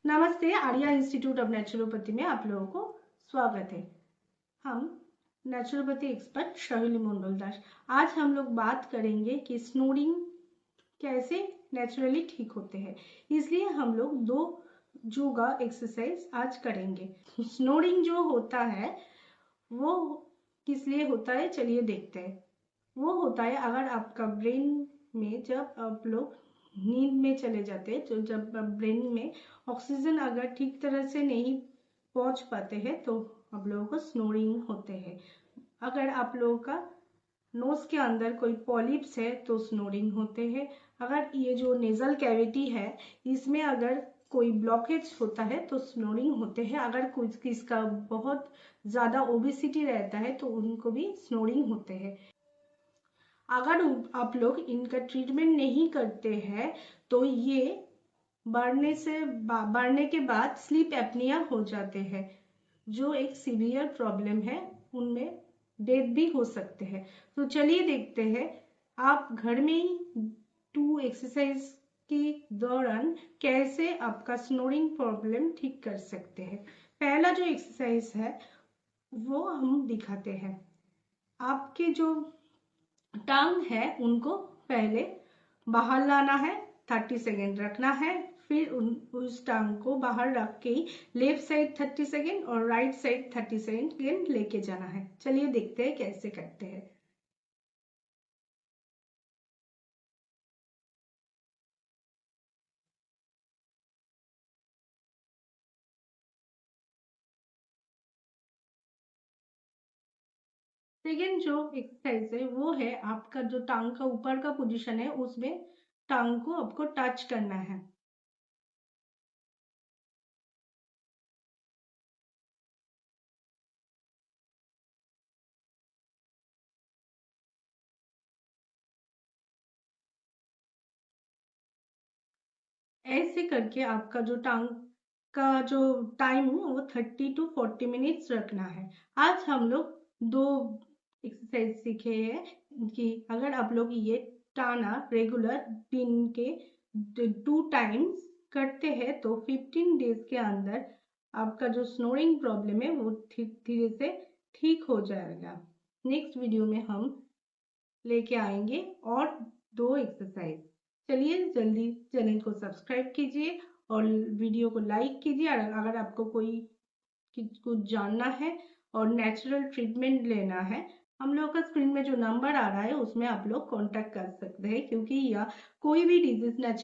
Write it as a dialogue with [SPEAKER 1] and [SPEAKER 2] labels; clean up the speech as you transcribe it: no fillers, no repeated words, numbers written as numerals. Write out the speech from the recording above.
[SPEAKER 1] नमस्ते, Arya institute of naturopathy में आप लोगों को स्वागत है। हम नेचुरोपैथी एक्सपर्ट शर्विली मंडल दास। आज हम लोग बात करेंगे कि स्नोरिंग कैसे नेचुरली ठीक होते हैं। इसलिए हम लोग 2 योगा एक्सरसाइज आज करेंगे। स्नोरिंग जो होता है वो किस लिए होता है, चलिए देखते हैं। वो होता है अगर आपका ब्रेन में, जब आप लोग नींद में चले जाते हैं, तो जब ब्रेन में ऑक्सीजन अगर ठीक तरह से नहीं पहुंच पाते हैं तो आप लोगों को स्नोरिंग होते हैं। अगर आप लोगों का नोज के अंदर कोई पॉलिप्स है तो स्नोरिंग होते हैं। अगर ये जो नेजल कैविटी है इसमें अगर कोई ब्लॉकेज होता है तो स्नोरिंग होते हैं। अगर कुछ किसका बहुत ज़्यादा ओबेसिटी रहता है तो उनको भी स्नोरिंग होते हैं। अगर आप लोग इनका ट्रीटमेंट नहीं करते हैं तो ये बढ़ने के बाद स्लीप एपनिया हो जाते हैं, जो एक सीवियर प्रॉब्लम है। उनमें डेथ भी हो सकते हैं। तो चलिए देखते हैं आप घर में ही 2 एक्सरसाइज के दौरान कैसे आपका स्नोरिंग प्रॉब्लम ठीक कर सकते हैं। पहला जो एक्सरसाइज है वो हम दिखाते हैं। आपके जो टांग है उनको पहले बाहर लाना है, 30 सेकेंड रखना है, फिर उस टांग को बाहर रख के लेफ्ट साइड 30 सेकेंड और राइट साइड 30 सेकेंड लेके जाना है। चलिए देखते हैं कैसे करते हैं। सेकेंड जो एक्सरसाइज है वो है आपका जो टांग का ऊपर का पोजीशन है, उसमें टांग को आपको टच करना है। ऐसे करके आपका जो टांग का जो टाइम है वो 30 to 40 मिनट्स रखना है। आज हम लोग 2 एक्सरसाइज सीखे हैं कि अगर आप लोग ये टाना रेगुलर दिन के 2 टाइम्स करते हैं तो 15 डेज के अंदर आपका जो स्नोरिंग प्रॉब्लम है वो धीरे से ठीक हो जाएगा। नेक्स्ट वीडियो में हम लेके आएंगे और 2 एक्सरसाइज। चलिए जल्दी चैनल को सब्सक्राइब कीजिए और वीडियो को लाइक कीजिए। और अगर आपको कोई कुछ जानना है और नेचुरल ट्रीटमेंट लेना है, हम लोग का स्क्रीन में जो नंबर आ रहा है उसमें आप लोग कांटेक्ट कर सकते हैं, क्योंकि या कोई भी डिजीज